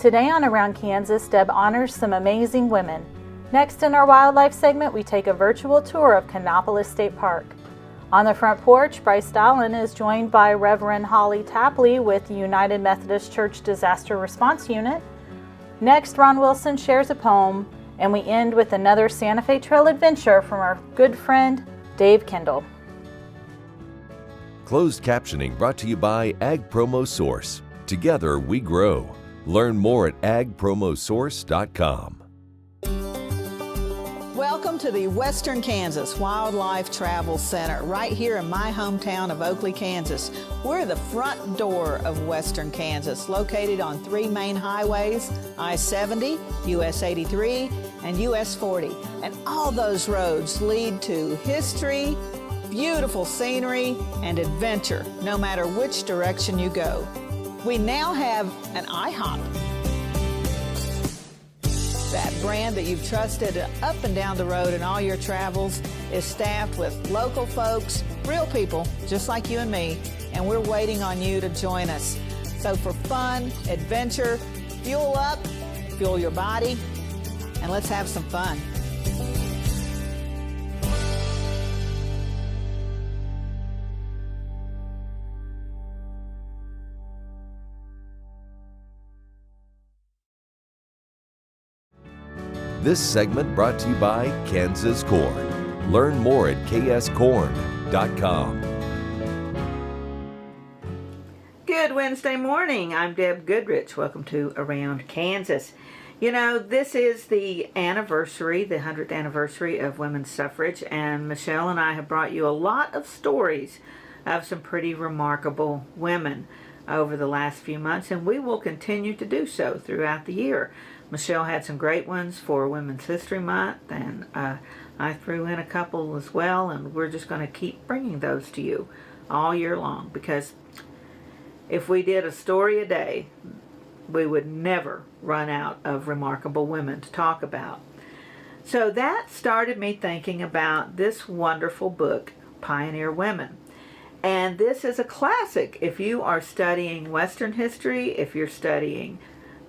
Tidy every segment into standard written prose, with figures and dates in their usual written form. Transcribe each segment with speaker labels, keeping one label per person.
Speaker 1: Today on Around Kansas, Deb honors some amazing women. Next in our wildlife segment, we take a virtual tour of Kanopolis State Park. On the Front Porch, Bryce Dolan is joined by Reverend Hollie Tapley with the United Methodist Church Disaster Response Unit. Next, Ron Wilson shares a poem, and we end with another Santa Fe Trail adventure from our good friend, Dave Kendall.
Speaker 2: Closed captioning brought to you by Ag Promo Source. Together we grow. Learn more at agpromosource.com.
Speaker 3: Welcome to the Western Kansas Wildlife Travel Center, right here in my hometown of Oakley, Kansas. We're the front door of Western Kansas, located on 3 main highways, I-70, US 83, and US 40. And all those roads lead to history, beautiful scenery, and adventure, no matter which direction you go. We now have an IHOP. That brand that you've trusted up and down the road in all your travels is staffed with local folks, real people, just like you and me, and we're waiting on you to join us. So for fun, adventure, fuel up, fuel your body, and let's have some fun.
Speaker 2: This segment brought to you by Kansas Corn. Learn more at kscorn.com.
Speaker 4: Good Wednesday morning. I'm Deb Goodrich. Welcome to Around Kansas. You know, this is the anniversary, the 100th anniversary of women's suffrage, and Michelle and I have brought you a lot of stories of some pretty remarkable women over the last few months, and we will continue to do so throughout the year. Michelle had some great ones for Women's History Month, and I threw in a couple as well, and we're just going to keep bringing those to you all year long, because if we did a story a day, we would never run out of remarkable women to talk about. So that started me thinking about this wonderful book, Pioneer Women. And this is a classic if you are studying Western history, if you're studying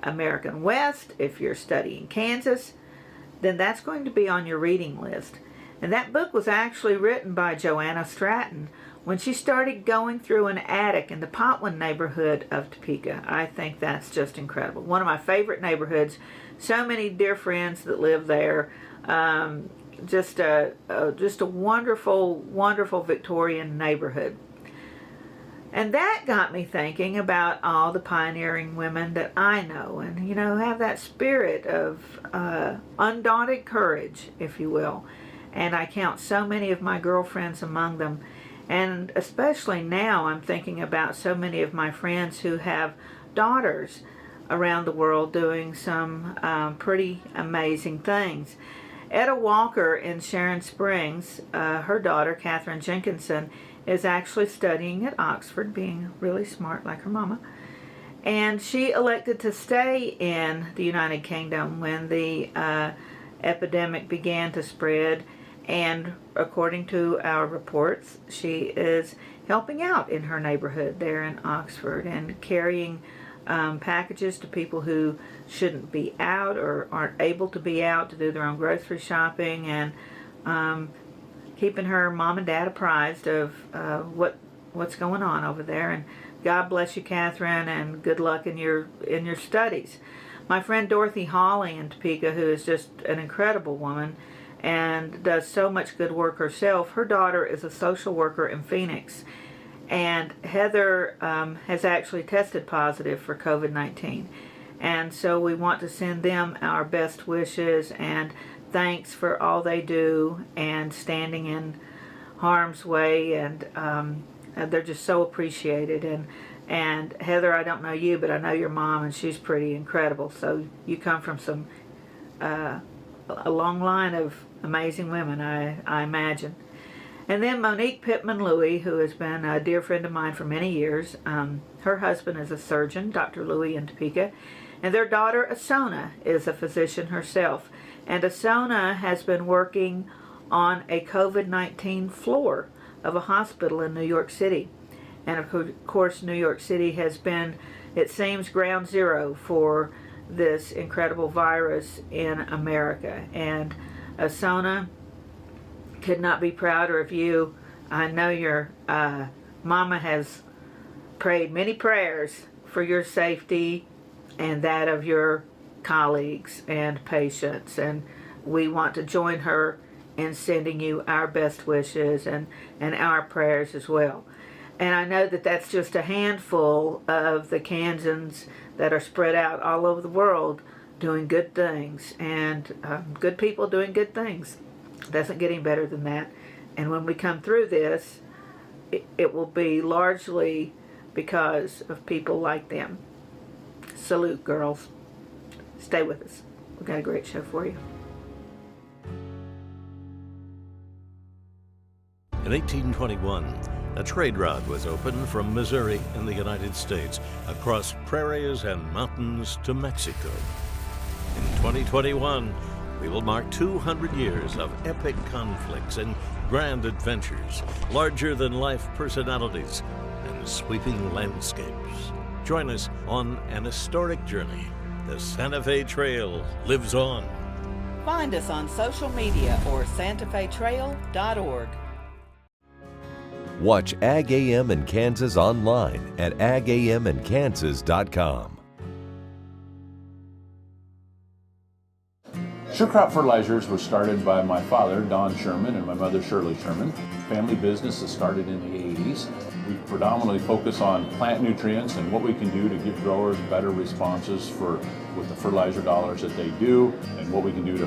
Speaker 4: American West, if you're studying Kansas, then that's going to be on your reading list. And that book was actually written by Joanna Stratton when she started going through an attic in the Potwin neighborhood of Topeka. I think that's just incredible. One of my favorite neighborhoods. So many dear friends that live there. Just a wonderful, wonderful Victorian neighborhood. And that got me thinking about all the pioneering women that I know, and, you know, have that spirit of undaunted courage, if you will. And I count so many of my girlfriends among them. And especially now, I'm thinking about so many of my friends who have daughters around the world doing some pretty amazing things. Etta Walker in Sharon Springs, her daughter, Katherine Jenkinson, is actually studying at Oxford, being really smart like her mama. And she elected to stay in the United Kingdom when the epidemic began to spread. And according to our reports, she is helping out in her neighborhood there in Oxford and carrying packages to people who shouldn't be out or aren't able to be out to do their own grocery shopping, and keeping her mom and dad apprised of what's going on over there. And God bless you, Catherine, and good luck in your studies. My friend Dorothy Holly in Topeka, who is just an incredible woman and does so much good work herself, her daughter is a social worker in Phoenix. And Heather has actually tested positive for COVID-19. And so we want to send them our best wishes and thanks for all they do and standing in harm's way. And they're just so appreciated. And Heather, I don't know you, but I know your mom, and she's pretty incredible. So you come from a long line of amazing women, I imagine. And then Monique Pittman-Louie, who has been a dear friend of mine for many years. Her husband is a surgeon, Dr. Louie in Topeka. And their daughter, Asona, is a physician herself. And Asona has been working on a COVID-19 floor of a hospital in New York City. And of course, New York City has been, it seems, ground zero for this incredible virus in America. And Asona could not be prouder of you. I know your mama has prayed many prayers for your safety and that of your colleagues and patients, and we want to join her in sending you our best wishes and our prayers as well. And I know that that's just a handful of the Kansans that are spread out all over the world doing good things, and good people doing good things. It doesn't get any better than that. And when we come through this, it will be largely because of people like them. Salute, girls. Stay with us. We've got a great show for you.
Speaker 5: In 1821, a trade route was opened from Missouri in the United States across prairies and mountains to Mexico. In 2021, we will mark 200 years of epic conflicts and grand adventures, larger-than-life personalities, and sweeping landscapes. Join us on an historic journey. The Santa Fe Trail lives on.
Speaker 3: Find us on social media or santafetrail.org.
Speaker 2: Watch Ag AM in Kansas online at agaminkansas.com.
Speaker 6: Sure Crop Fertilizers was started by my father, Don Sherman, and my mother, Shirley Sherman. Family business that started in the 80s. We predominantly focus on plant nutrients and what we can do to give growers better responses with the fertilizer dollars that they do, and what we can do to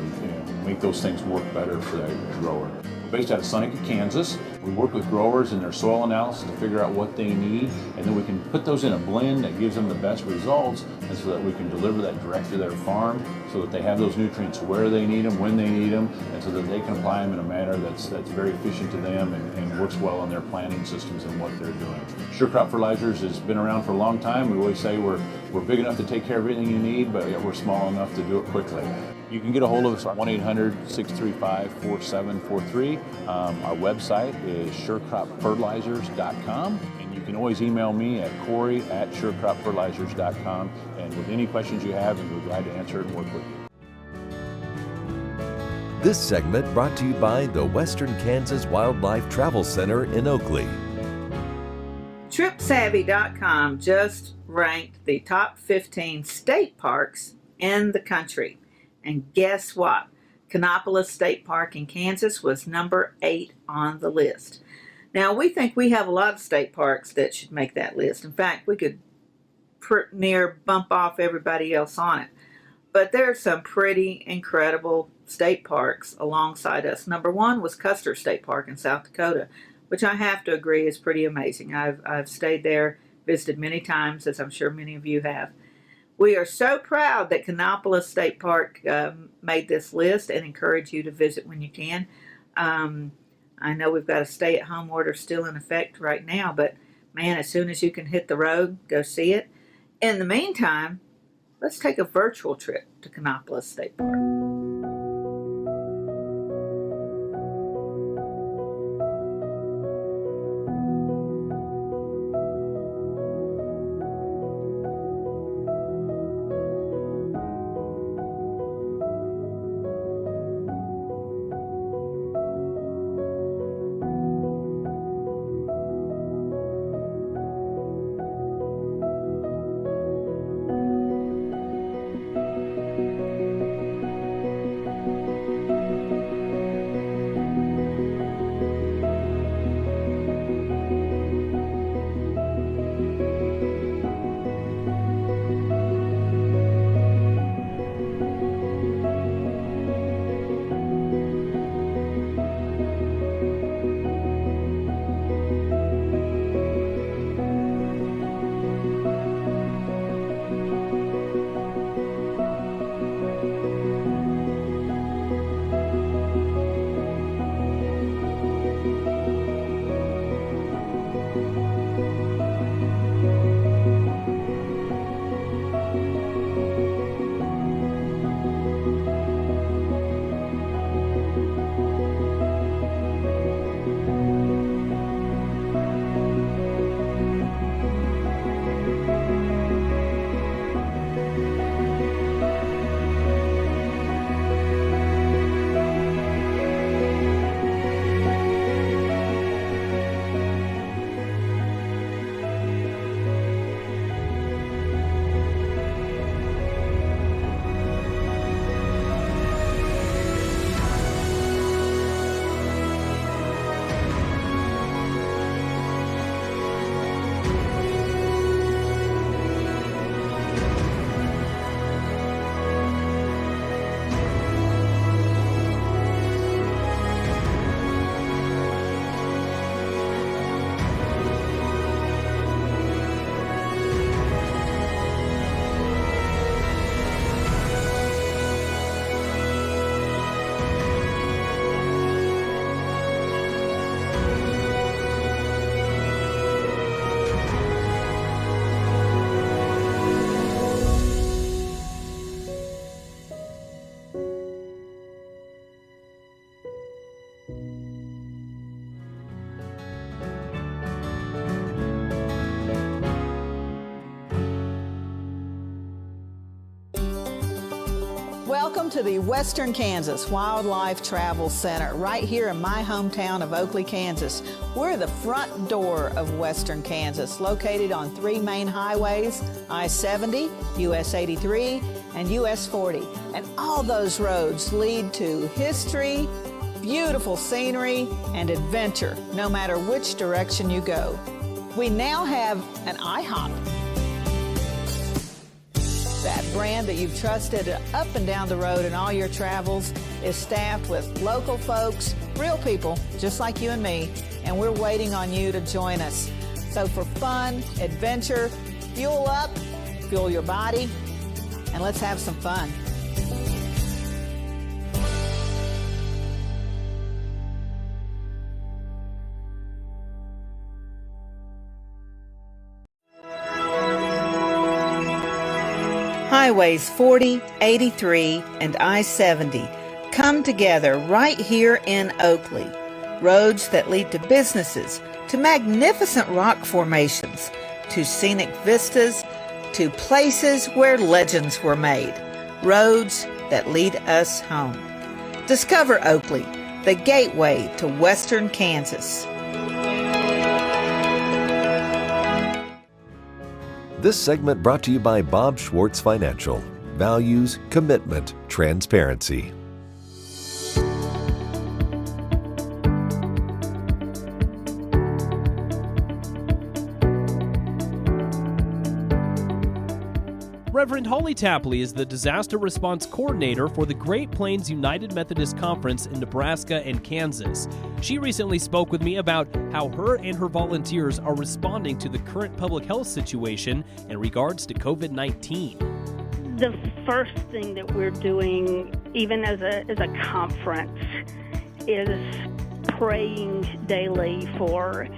Speaker 6: make those things work better for that grower. We're based out of Seneca, Kansas. We work with growers in their soil analysis to figure out what they need, and then we can put those in a blend that gives them the best results, and so that we can deliver that direct to their farm so that they have those nutrients where they need them, when they need them, and so that they can apply them in a manner that's very efficient to them and works well on their planting systems and what they're doing. Sure Crop Fertilizers has been around for a long time. We always say we're big enough to take care of everything you need, but we're small enough to do it quickly. You can get a hold of us at 1-800-635-4743. Our website is surecropfertilizers.com, and you can always email me at Corey@surecropfertilizers.com, and with any questions you have, we'll be glad to answer it and work with you.
Speaker 2: This segment brought to you by the Western Kansas Wildlife Travel Center in Oakley.
Speaker 4: TripSavvy.com just ranked the top 15 state parks in the country. And guess what? Kanopolis State Park in Kansas was number 8 on the list. Now, we think we have a lot of state parks that should make that list. In fact, we could near bump off everybody else on it. But there are some pretty incredible state parks alongside us. Number 1 was Custer State Park in South Dakota, which I have to agree is pretty amazing. I've stayed there, visited many times, as I'm sure many of you have. We are so proud that Kanopolis State Park made this list, and encourage you to visit when you can. I know we've got a stay-at-home order still in effect right now, but man, as soon as you can hit the road, go see it. In the meantime, let's take a virtual trip to Kanopolis State Park.
Speaker 3: Welcome to the Western Kansas Wildlife Travel Center, right here in my hometown of Oakley, Kansas. We're the front door of Western Kansas, located on 3 main highways, I-70, US 83, and US 40. And all those roads lead to history, beautiful scenery, and adventure, no matter which direction you go. We now have an IHOP. That brand that you've trusted up and down the road in all your travels is staffed with local folks, real people, just like you and me, and we're waiting on you to join us. So for fun, adventure, fuel up, fuel your body, and let's have some fun. Highways 40, 83, and I-70 come together right here in Oakley. Roads that lead to businesses, to magnificent rock formations, to scenic vistas, to places where legends were made. Roads that lead us home. Discover Oakley, the gateway to Western Kansas.
Speaker 2: This segment brought to you by Bob Schwartz Financial. Values, commitment, transparency.
Speaker 7: Reverend Hollie Tapley is the Disaster Response Coordinator for the Great Plains United Methodist Conference in Nebraska and Kansas. She recently spoke with me about how her and her volunteers are responding to the current public health situation in regards to COVID-19.
Speaker 8: The first thing that we're doing, even as a conference, is praying daily for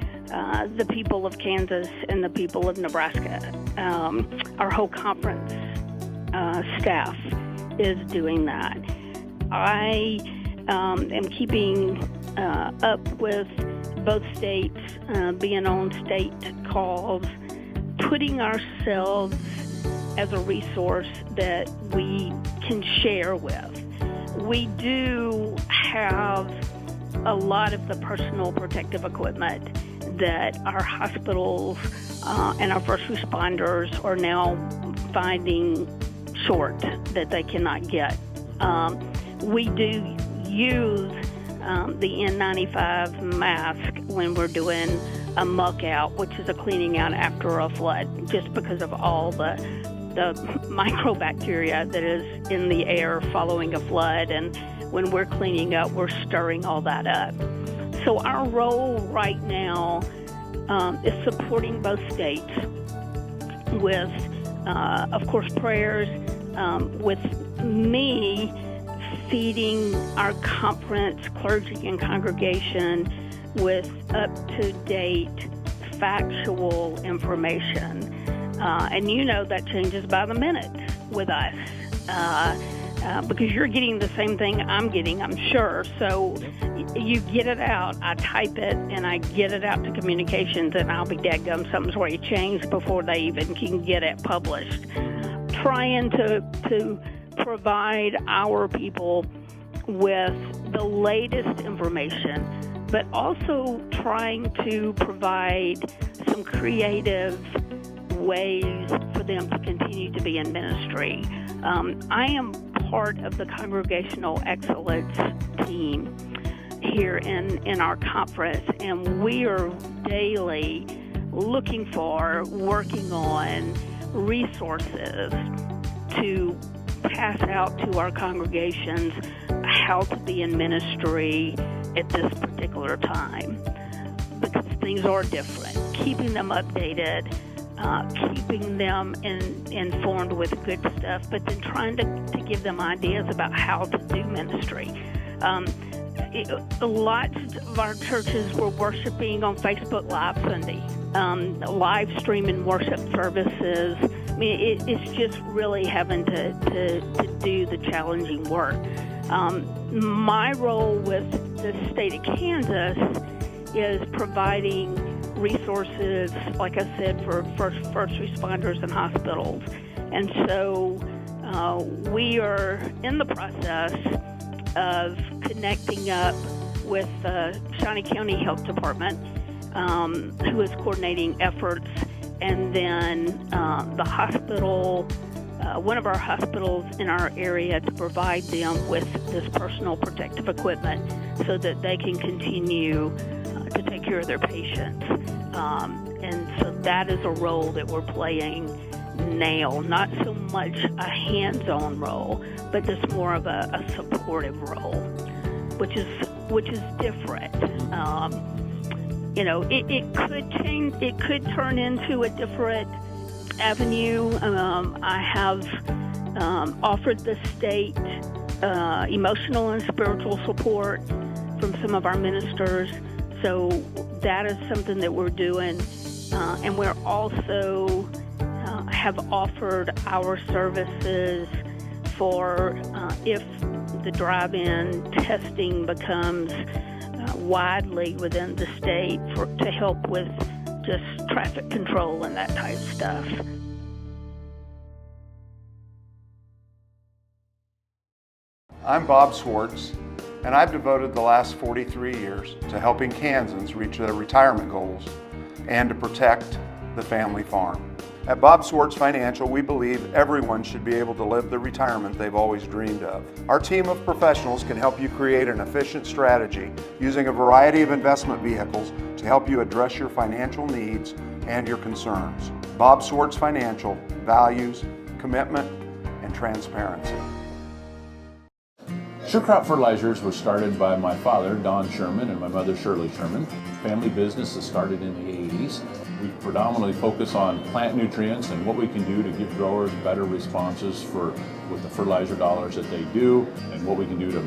Speaker 8: the people of Kansas and the people of Nebraska. Our whole conference staff is doing that. I am keeping up with both states, being on state calls, putting ourselves as a resource that we can share with. We do have a lot of the personal protective equipment that our hospitals and our first responders are now finding short, that they cannot get. We do use the N95 mask when we're doing a muck out, which is a cleaning out after a flood, just because of all the microbacteria that is in the air following a flood. And when we're cleaning up, we're stirring all that up. So our role right now is supporting both states with, of course, prayers, with me feeding our conference clergy and congregation with up-to-date factual information. And you know that changes by the minute with us. Because you're getting the same thing I'm getting, I'm sure. So you get it out, I type it, and I get it out to communications, and I'll be dadgum, something's already changed before they even can get it published. Trying to provide our people with the latest information, but also trying to provide some creative ways for them to continue to be in ministry. I am part of the Congregational Excellence team here in our conference, and we are daily looking for, working on resources to pass out to our congregations how to be in ministry at this particular time, because things are different. Keeping them updated, keeping them informed with good stuff, but then trying to give them ideas about how to do ministry. Lots of our churches were worshiping on Facebook Live Sunday, live streaming worship services. I mean, it's just really having to do the challenging work. My role with the state of Kansas is providing resources, like I said, for first responders and hospitals. And so We are in the process of connecting up with the Shawnee County Health Department, who is coordinating efforts, and then the hospital, one of our hospitals in our area, to provide them with this personal protective equipment so that they can continue to take care of their patients. And so that is a role that we're playing now, not so much a hands-on role, but just more of a supportive role, which is different. It could change. It could turn into a different avenue. I have offered the state emotional and spiritual support from some of our ministers, so that is something that we're doing, and we're also have offered our services for if the drive-in testing becomes widely within the state to help with just traffic control and that type of stuff.
Speaker 9: I'm Bob Swartz, and I've devoted the last 43 years to helping Kansans reach their retirement goals and to protect the family farm. At Bob Swartz Financial, we believe everyone should be able to live the retirement they've always dreamed of. Our team of professionals can help you create an efficient strategy using a variety of investment vehicles to help you address your financial needs and your concerns. Bob Swartz Financial values commitment and transparency.
Speaker 6: Sure Crop Fertilizers was started by my father, Don Sherman, and my mother, Shirley Sherman. Family business that started in the 80s. We predominantly focus on plant nutrients and what we can do to give growers better responses with the fertilizer dollars that they do, and what we can do to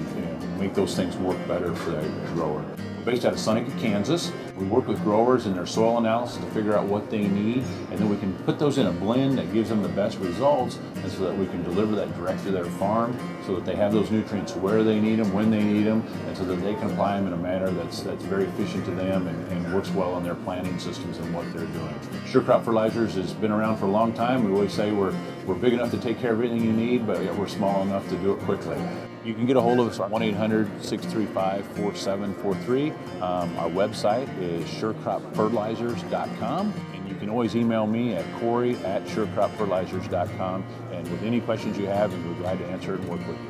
Speaker 6: make those things work better for the grower. We're based out of Seneca, Kansas. We work with growers in their soil analysis to figure out what they need, and then we can put those in a blend that gives them the best results, and so that we can deliver that direct to their farm so that they have those nutrients where they need them, when they need them, and so that they can apply them in a manner that's very efficient to them and works well on their planting systems and what they're doing. Sure Crop Fertilizers has been around for a long time. We always say we're big enough to take care of everything you need, but we're small enough to do it quickly. You can get a hold of us at 1-800-635-4743. Our website is surecropfertilizers.com, and you can always email me at Corey@surecropfertilizers.com, and with any questions you have, we'll be glad to answer and work with you.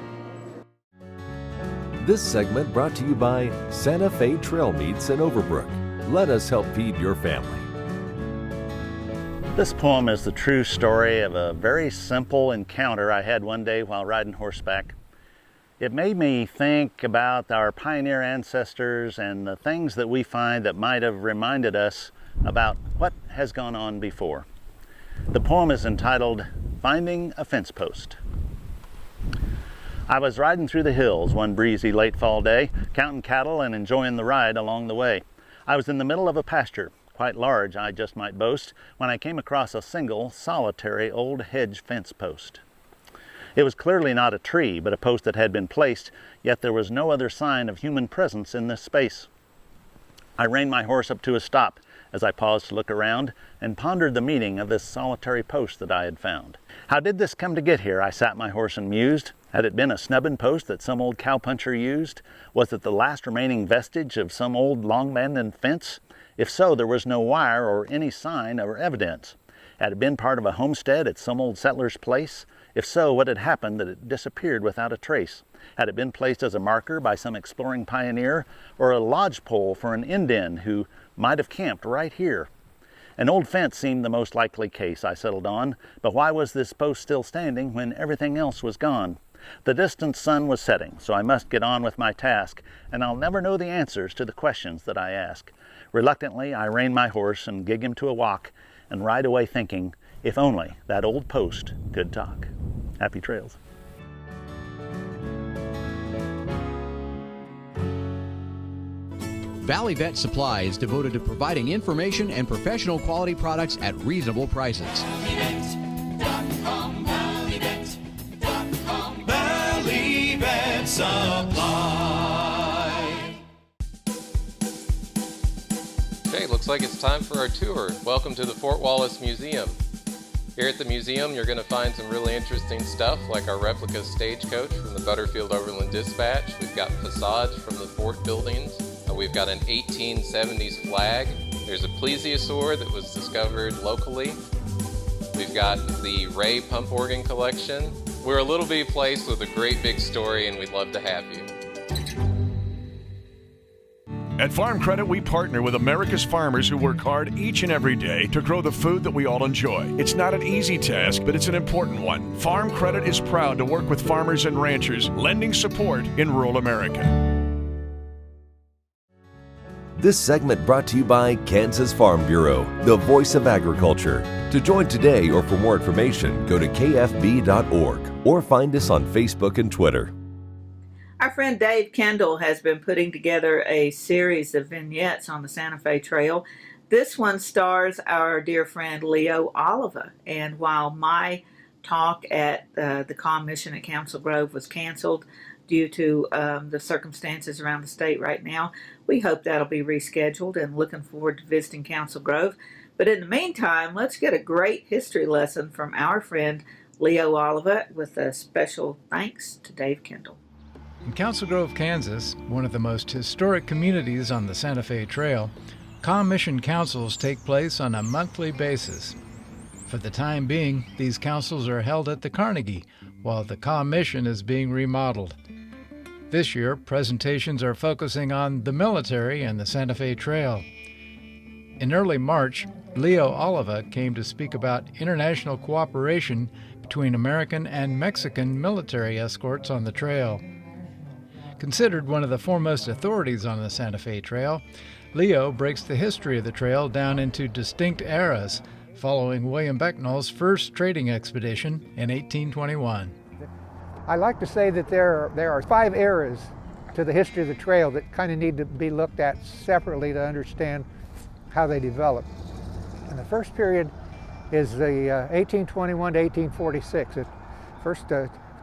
Speaker 2: This segment brought to you by Santa Fe Trail Meats in Overbrook. Let us help feed your family.
Speaker 10: This poem is the true story of a very simple encounter I had one day while riding horseback. It made me think about our pioneer ancestors and the things that we find that might have reminded us about what has gone on before. The poem is entitled, Finding a Fence Post. I was riding through the hills one breezy late fall day, counting cattle and enjoying the ride along the way. I was in the middle of a pasture, quite large I just might boast, when I came across a single, solitary old hedge fence post. It was clearly not a tree, but a post that had been placed, yet there was no other sign of human presence in this space. I reined my horse up to a stop as I paused to look around and pondered the meaning of this solitary post that I had found. How did this come to get here? I sat my horse and mused. Had it been a snubbing post that some old cowpuncher used? Was it the last remaining vestige of some old long-abandoned fence? If so, there was no wire or any sign or evidence. Had it been part of a homestead at some old settler's place? If so, what had happened that it disappeared without a trace? Had it been placed as a marker by some exploring pioneer, or a lodgepole for an Indian who might have camped right here? An old fence seemed the most likely case, I settled on, but why was this post still standing when everything else was gone? The distant sun was setting, so I must get on with my task, and I'll never know the answers to the questions that I ask. Reluctantly, I rein my horse and gig him to a walk, and ride away thinking, if only that old post could talk. Happy trails.
Speaker 11: Valley Vet Supply is devoted to providing information and professional quality products at reasonable prices.
Speaker 12: Valley Vet Supply.
Speaker 13: Okay, looks like it's time for our tour. Welcome to the Fort Wallace Museum. Here at the museum, you're going to find some really interesting stuff like our replica stagecoach from the Butterfield Overland Dispatch. We've got facades from the fort buildings. We've got an 1870s flag. There's a plesiosaur that was discovered locally. We've got the Ray pump organ collection. We're a little bitty place with a great big story, and we'd love to have you.
Speaker 14: At Farm Credit, we partner with America's farmers who work hard each and every day to grow the food that we all enjoy. It's not an easy task, but it's an important one. Farm Credit is proud to work with farmers and ranchers, lending support in rural America.
Speaker 2: This segment brought to you by Kansas Farm Bureau, the voice of agriculture. To join today or for more information, go to kfb.org or find us on Facebook and Twitter.
Speaker 4: Our friend Dave Kendall has been putting together a series of vignettes on the Santa Fe Trail. This one stars our dear friend Leo Oliva. And while my talk at the Comm Mission at Council Grove was canceled due to the circumstances around the state right now, we hope that'll be rescheduled and looking forward to visiting Council Grove. But in the meantime, let's get a great history lesson from our friend Leo Oliva with a special thanks to Dave Kendall.
Speaker 15: In Council Grove, Kansas, one of the most historic communities on the Santa Fe Trail, Comm Mission councils take place on a monthly basis. For the time being, these councils are held at the Carnegie, while the Comm Mission is being remodeled. This year, presentations are focusing on the military and the Santa Fe Trail. In early March, Leo Oliva came to speak about international cooperation between American and Mexican military escorts on the trail. Considered one of the foremost authorities on the Santa Fe Trail, Leo breaks the history of the trail down into distinct eras, following William Becknell's first trading expedition in 1821.
Speaker 16: I like to say that there are 5 eras to the history of the trail that kind of need to be looked at separately to understand how they developed. And the first period is the 1821 to 1846, the first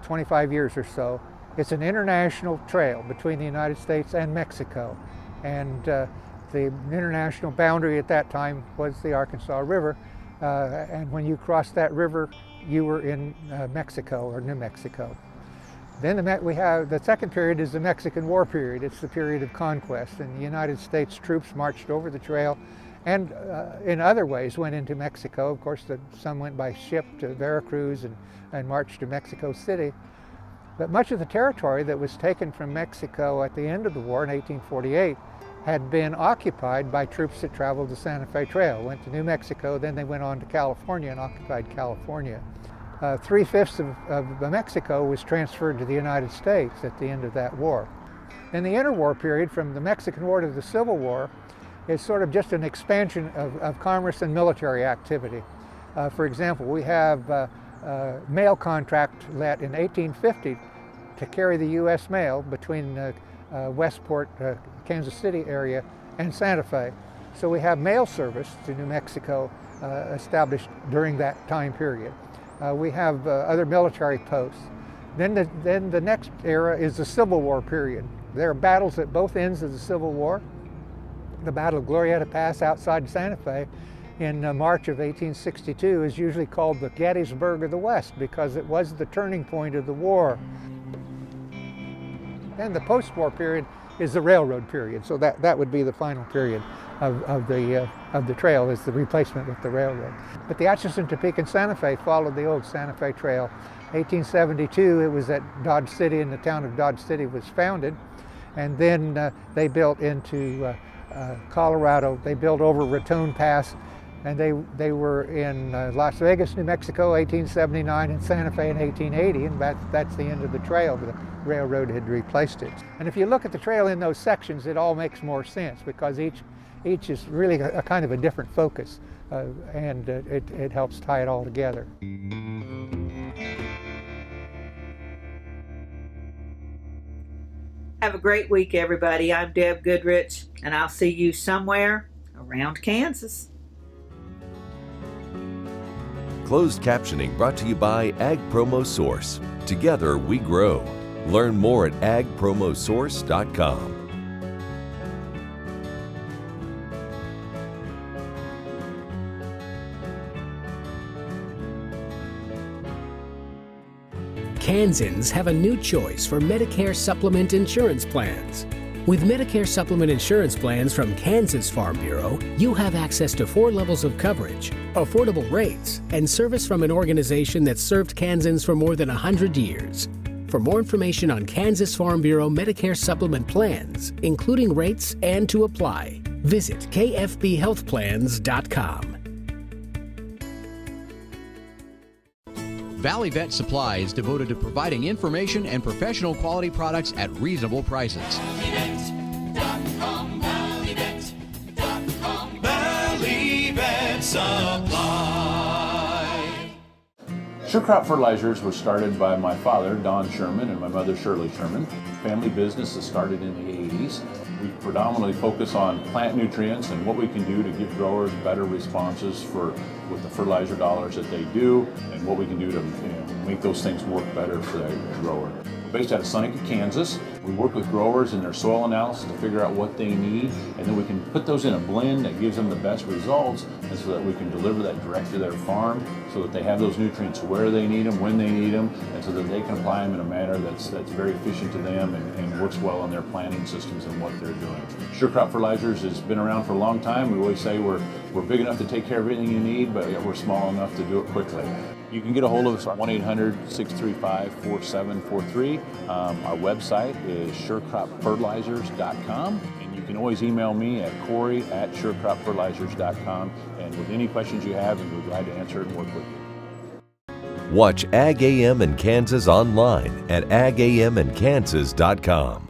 Speaker 16: 25 years or so. It's an international trail between the United States and Mexico. And the international boundary at that time was the Arkansas River. And when you crossed that river, you were in Mexico or New Mexico. Then we have the second period is the Mexican War period. It's the period of conquest, and the United States troops marched over the trail and in other ways went into Mexico. Of course, some went by ship to Veracruz and marched to Mexico City. But much of the territory that was taken from Mexico at the end of the war in 1848 had been occupied by troops that traveled the Santa Fe Trail, went to New Mexico, then they went on to California and occupied California. 3/5 of Mexico was transferred to the United States at the end of that war. In the interwar period, from the Mexican War to the Civil War, is sort of just an expansion of commerce and military activity. For example, we have mail contract let in 1850 to carry the U.S. mail between Westport, Kansas City area and Santa Fe. So we have mail service to New Mexico established during that time period. We have other military posts. Then the next era is the Civil War period. There are battles at both ends of the Civil War. The Battle of Glorieta Pass outside Santa Fe in March of 1862 is usually called the Gettysburg of the West because it was the turning point of the war. Then the post-war period is the railroad period, so that would be the final period of the trail, is the replacement with the railroad. But the Atchison, Topeka, and Santa Fe followed the old Santa Fe Trail. 1872, it was at Dodge City, and the town of Dodge City was founded, and then they built into Colorado. They built over Raton Pass, and they were in Las Vegas, New Mexico, 1879, and Santa Fe in 1880, and that's the end of the trail. The railroad had replaced it. And if you look at the trail in those sections, it all makes more sense because each is really a kind of a different focus, and it helps tie it all together.
Speaker 4: Have a great week, everybody. I'm Deb Goodrich, and I'll see you somewhere around Kansas.
Speaker 2: Closed captioning brought to you by Ag Promo Source. Together we grow. Learn more at agpromosource.com.
Speaker 17: Kansans have a new choice for Medicare supplement insurance plans. With Medicare supplement insurance plans from Kansas Farm Bureau, you have access to 4 levels of coverage, affordable rates, and service from an organization that's served Kansans for more than 100 years. For more information on Kansas Farm Bureau Medicare supplement plans, including rates and to apply, visit kfbhealthplans.com.
Speaker 11: Valley Vet Supply is devoted to providing information and professional quality products at reasonable prices.
Speaker 12: Valley Vet Supply.
Speaker 6: Sure Crop Fertilizers was started by my father, Don Sherman, and my mother, Shirley Sherman. Family business that started in the 80s. We predominantly focus on plant nutrients and what we can do to give growers better responses with the fertilizer dollars that they do, and what we can do to make those things work better for the grower. We're based out of Seneca, Kansas. We work with growers in their soil analysis to figure out what they need, and then we can put those in a blend that gives them the best results, and so that we can deliver that direct to their farm so that they have those nutrients where they need them, when they need them, and so that they can apply them in a manner that's very efficient to them and works well on their planting systems and what they're doing. Sure Crop Fertilizers has been around for a long time. We always say we're big enough to take care of everything you need, but we're small enough to do it quickly. You can get a hold of us at 1-800-635-4743. Our website is surecropfertilizers.com, and you can always email me at Corey@surecropfertilizers.com, and with any questions you have, we'll be glad to answer it and work with you.
Speaker 2: Watch Ag AM in Kansas online at agamandkansas.com.